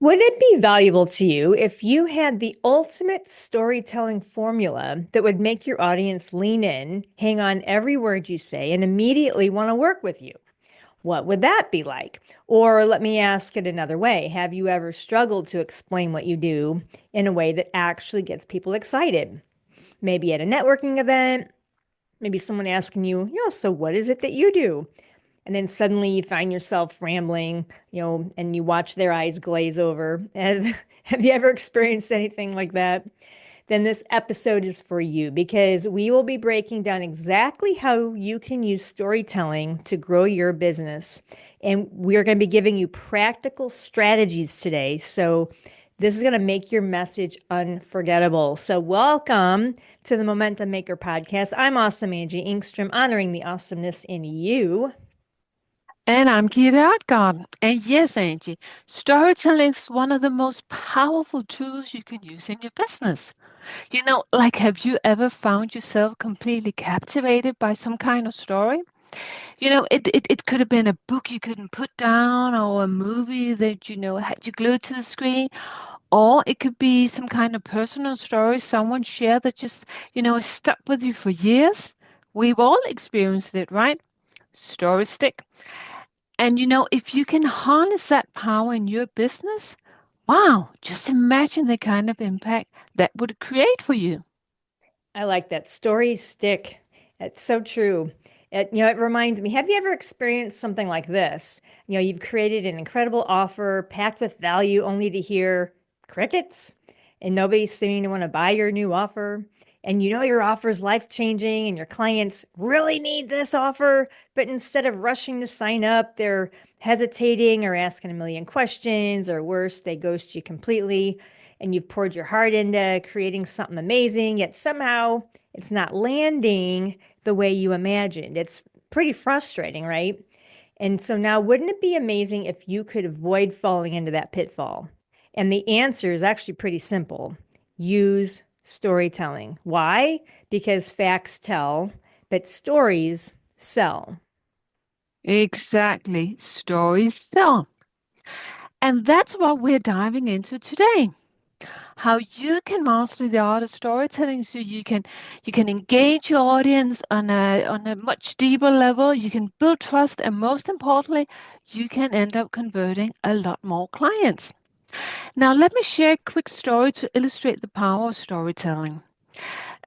Would it be valuable to you if you had the ultimate storytelling formula that would make your audience lean in, hang on every word you say, and immediately want to work with you? What would that be like? Or let me ask it another way. Have you ever struggled to explain what you do in a way that actually gets people excited? Maybe at a networking event, maybe someone asking you, so what is it that you do? And then suddenly you find yourself rambling, and you watch their eyes glaze over. Have you ever experienced anything like that? Then this episode is for you because we will be breaking down exactly how you can use storytelling to grow your business. And we're going to be giving you practical strategies today. So this is going to make your message unforgettable. So welcome to the Momentum Maker podcast. I'm awesome Angie Engstrom, honoring the awesomeness in you. And I'm Gitte Odgaard. And yes, Angie, storytelling is one of the most powerful tools you can use in your business. Have you ever found yourself completely captivated by some kind of story? It could have been a book you couldn't put down or a movie that, had you glued to the screen, or it could be some kind of personal story someone shared that just, is stuck with you for years. We've all experienced it, right? Stories stick. And if you can harness that power in your business, wow, just imagine the kind of impact that would create for you. I like that. Stories stick. It's so true. It reminds me, have you ever experienced something like this? You've created an incredible offer packed with value only to hear crickets and nobody's seeming to want to buy your new offer. And your offer is life-changing and your clients really need this offer, but instead of rushing to sign up, they're hesitating or asking a million questions, or worse, they ghost you completely and you've poured your heart into creating something amazing, yet somehow it's not landing the way you imagined. It's pretty frustrating, right? And so now, wouldn't it be amazing if you could avoid falling into that pitfall? And the answer is actually pretty simple: use storytelling. Why? Because facts tell, but stories sell. Exactly. Stories sell. And that's what we're diving into today. How you can master the art of storytelling so you can engage your audience on a much deeper level, you can build trust, and most importantly, you can end up converting a lot more clients. Now, let me share a quick story to illustrate the power of storytelling.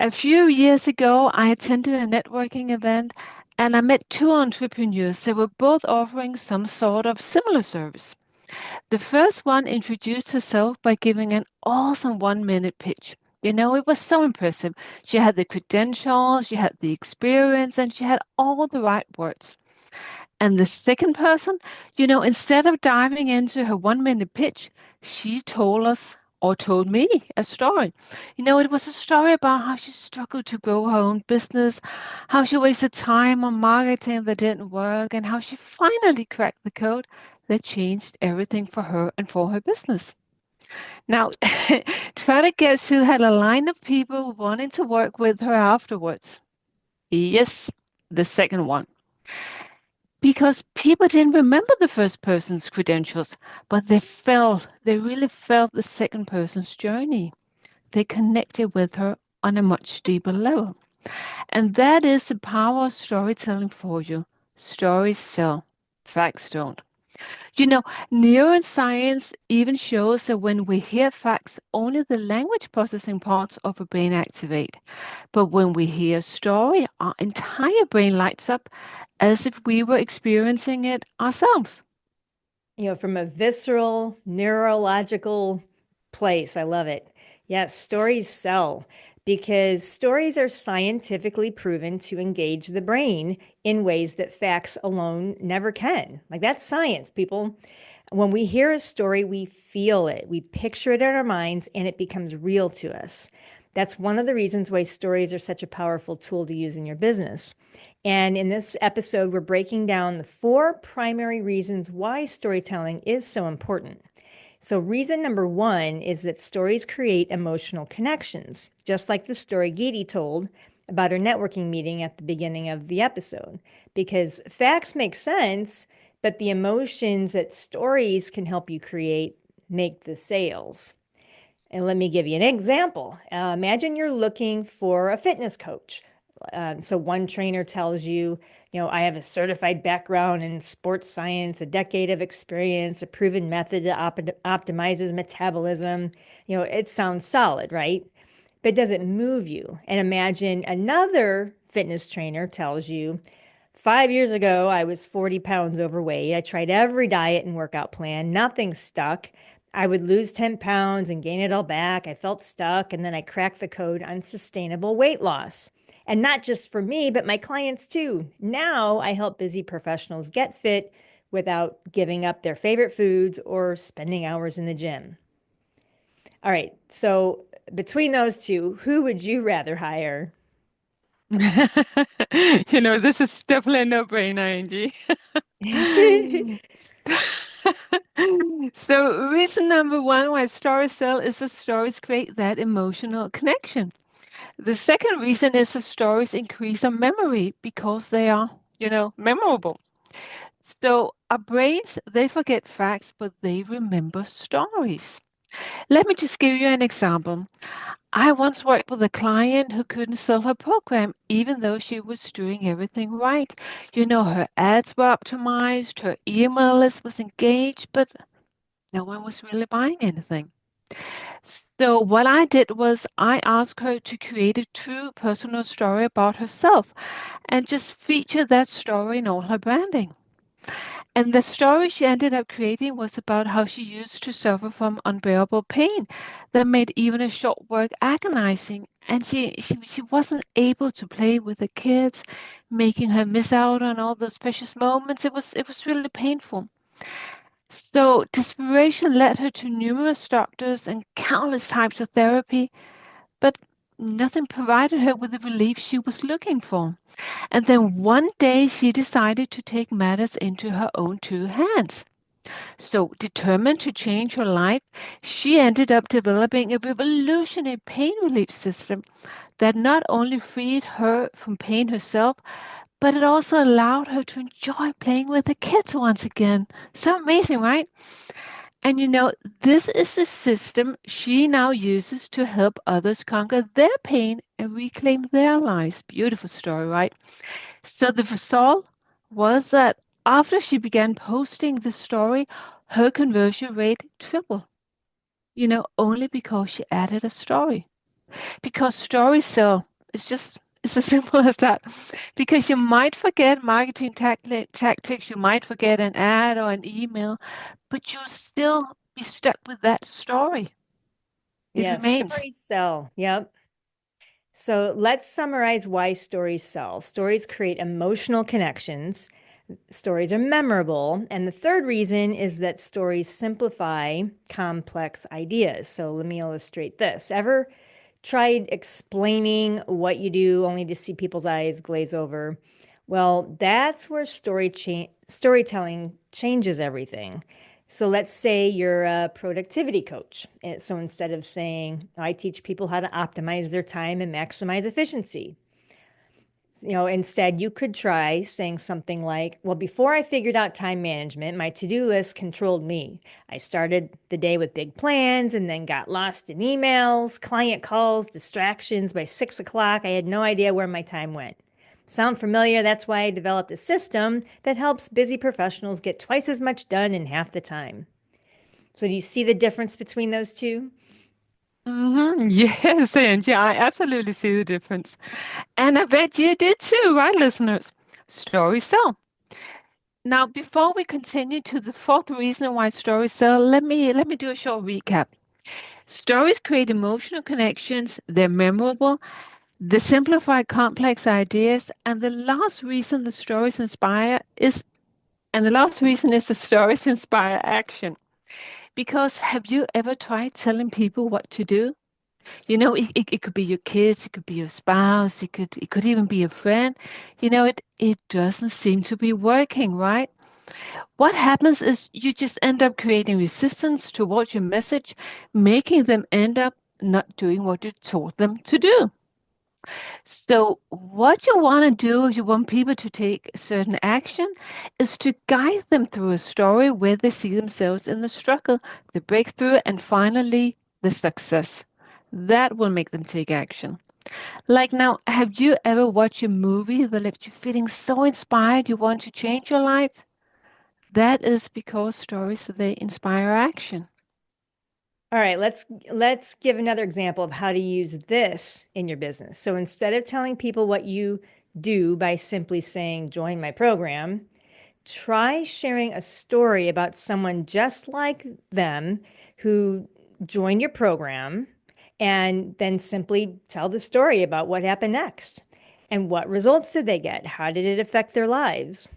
A few years ago, I attended a networking event and I met two entrepreneurs that were both offering some sort of similar service. The first one introduced herself by giving an awesome 1 minute pitch. It was so impressive. She had the credentials, she had the experience, and she had all the right words. And the second person, instead of diving into her 1 minute pitch, she told us or told me a story. It was a story about how she struggled to grow her own business, how she wasted time on marketing that didn't work, and how she finally cracked the code that changed everything for her and for her business. Now, try to guess who had a line of people wanting to work with her afterwards. Yes, the second one. Because people didn't remember the first person's credentials, but they really felt the second person's journey. They connected with her on a much deeper level. And that is the power of storytelling for you. Stories sell, facts don't. You know, Neuroscience even shows that when we hear facts, only the language processing parts of our brain activate. But when we hear a story, our entire brain lights up as if we were experiencing it ourselves. From a visceral, neurological place. I love it. Yes, stories sell because stories are scientifically proven to engage the brain in ways that facts alone never can. Like that's science, people. When we hear a story, we feel it, we picture it in our minds, and it becomes real to us. That's one of the reasons why stories are such a powerful tool to use in your business. And in this episode, we're breaking down the four primary reasons why storytelling is so important. So, reason number one is that stories create emotional connections, just like the story Gitte told about her networking meeting at the beginning of the episode. Because facts make sense, but the emotions that stories can help you create make the sales. And let me give you an example. Imagine you're looking for a fitness coach. So one trainer tells you, I have a certified background in sports science, a decade of experience, a proven method that optimizes metabolism. It sounds solid, right? But it doesn't move you. And imagine another fitness trainer tells you, 5 years ago, I was 40 pounds overweight. I tried every diet and workout plan. Nothing stuck. I would lose 10 pounds and gain it all back. I felt stuck. And then I cracked the code on sustainable weight loss. And not just for me, but my clients too. Now I help busy professionals get fit without giving up their favorite foods or spending hours in the gym. All right. So between those two, who would you rather hire? This is definitely a no-brainer, Angie. So, reason number one why stories sell is the stories create that emotional connection. The second reason is the stories increase our memory because they are, memorable. So, our brains, they forget facts, but they remember stories. Let me just give you an example. I once worked with a client who couldn't sell her program, even though she was doing everything right. Her ads were optimized, her email list was engaged, but no one was really buying anything. So, what I did was I asked her to create a true personal story about herself and just feature that story in all her branding. And the story she ended up creating was about how she used to suffer from unbearable pain that made even a short work agonizing. And she wasn't able to play with the kids, making her miss out on all those precious moments. It was really painful. So desperation led her to numerous doctors and countless types of therapy, but nothing provided her with the relief she was looking for. And then one day she decided to take matters into her own two hands. So, determined to change her life, she ended up developing a revolutionary pain relief system that not only freed her from pain herself, but it also allowed her to enjoy playing with the kids once again. So amazing, right? And this is the system she now uses to help others conquer their pain and reclaim their lives. Beautiful story, right? So the result was that after she began posting the story, her conversion rate tripled, only because she added a story. Because stories sell. It's as simple as that. Because you might forget marketing tactics, you might forget an ad or an email, but you'll still be stuck with that story. It Yeah, remains. stories sell. Yep. So let's summarize why stories sell. Stories create emotional connections. Stories are memorable. And the third reason is that stories simplify complex ideas. So let me illustrate this. Ever tried explaining what you do only to see people's eyes glaze over? Well, that's where storytelling changes everything. So let's say you're a productivity coach. So instead of saying, I teach people how to optimize their time and maximize efficiency, instead you could try saying something like, well, before I figured out time management, my to-do list controlled me. I started the day with big plans and then got lost in emails, client calls, distractions. By 6 o'clock, I had no idea where my time went. Sound familiar? That's why I developed a system that helps busy professionals get twice as much done in half the time. So do you see the difference between those two? Yes, Angie, I absolutely see the difference. And I bet you did too, right, listeners? Stories sell. Now, before we continue to the fourth reason why stories sell, let me do a short recap. Stories create emotional connections, they're memorable, they simplify complex ideas, and the last reason is the stories inspire action. Because have you ever tried telling people what to do? It could be your kids, it could be your spouse, it could even be a friend. It doesn't seem to be working, right? What happens is you just end up creating resistance towards your message, making them end up not doing what you told them to do. So, what you want to do if you want people to take certain action is to guide them through a story where they see themselves in the struggle, the breakthrough, and finally the success. That will make them take action. Like now, have you ever watched a movie that left you feeling so inspired you want to change your life? That is because stories they inspire action. All right, let's give another example of how to use this in your business. So instead of telling people what you do by simply saying join my program, try sharing a story about someone just like them who joined your program, and then simply tell the story about what happened next and what results did they get? How did it affect their lives?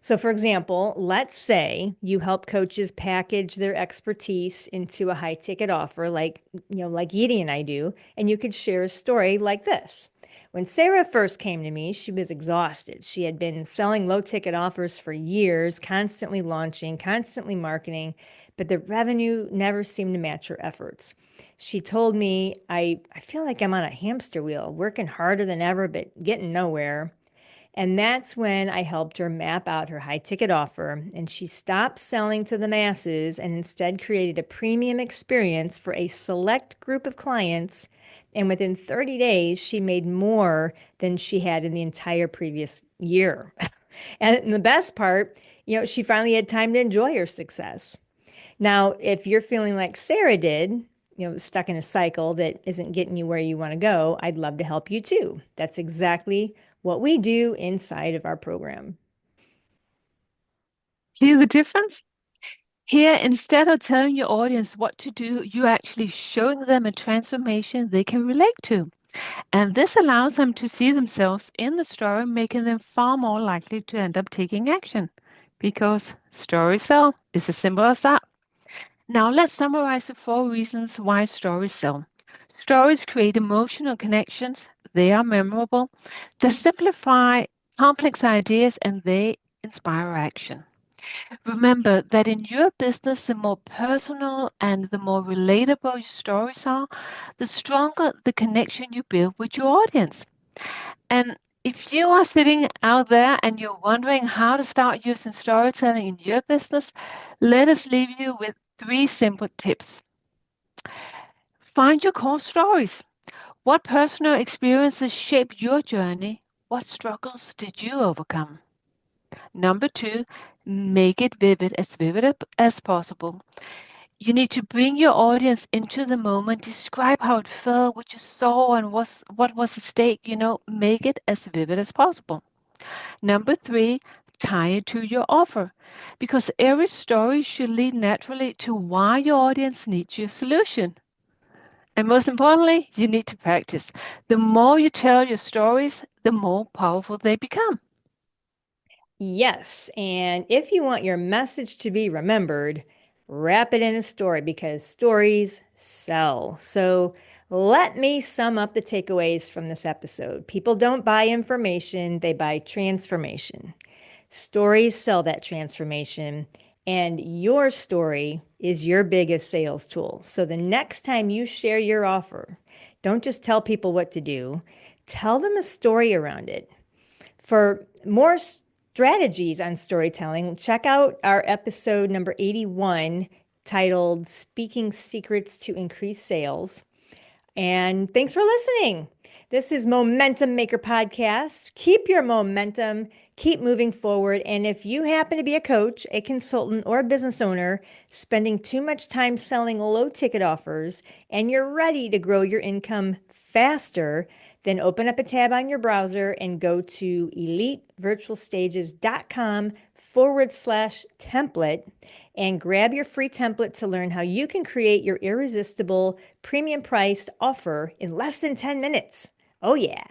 So, for example, let's say you help coaches package their expertise into a high ticket offer, like Gitte and I do, and you could share a story like this. When Sarah first came to me, she was exhausted. She had been selling low ticket offers for years, constantly launching, constantly marketing, but the revenue never seemed to match her efforts. She told me, I feel like I'm on a hamster wheel, working harder than ever, but getting nowhere. And that's when I helped her map out her high ticket offer. And she stopped selling to the masses and instead created a premium experience for a select group of clients. And within 30 days, she made more than she had in the entire previous year. And the best part, she finally had time to enjoy her success. Now, if you're feeling like Sarah did, stuck in a cycle that isn't getting you where you want to go, I'd love to help you too. That's exactly what we do inside of our program. See the difference? Here, instead of telling your audience what to do, you're actually showing them a transformation they can relate to. And this allows them to see themselves in the story, making them far more likely to end up taking action. Because stories sell is as simple as that. Now, let's summarize the four reasons why stories sell. Stories create emotional connections, they are memorable, they simplify complex ideas, and they inspire action. Remember that in your business, the more personal and the more relatable your stories are, the stronger the connection you build with your audience. And if you are sitting out there and you're wondering how to start using storytelling in your business, let us leave you with three simple tips. Find your core stories. What personal experiences shaped your journey? What struggles did you overcome? Number two, make it vivid as possible. You need to bring your audience into the moment, describe how it felt, what you saw, and what was at stake. Make it as vivid as possible. Number three, tie it to your offer because every story should lead naturally to why your audience needs your solution. And most importantly, you need to practice. The more you tell your stories, the more powerful they become. Yes, and if you want your message to be remembered, wrap it in a story because stories sell. So let me sum up the takeaways from this episode. People don't buy information, they buy transformation. Stories sell that transformation, and your story is your biggest sales tool. So the next time you share your offer, don't just tell people what to do, tell them a story around it. For more strategies on storytelling, check out our episode number 81 titled Speaking Secrets to Increase Sales. And thanks for listening. This is Momentum Maker Podcast. Keep your momentum, keep moving forward. And if you happen to be a coach, a consultant, or a business owner spending too much time selling low ticket offers and you're ready to grow your income faster, then open up a tab on your browser and go to elitevirtualstages.com/template and grab your free template to learn how you can create your irresistible premium priced offer in less than 10 minutes. Oh, yeah.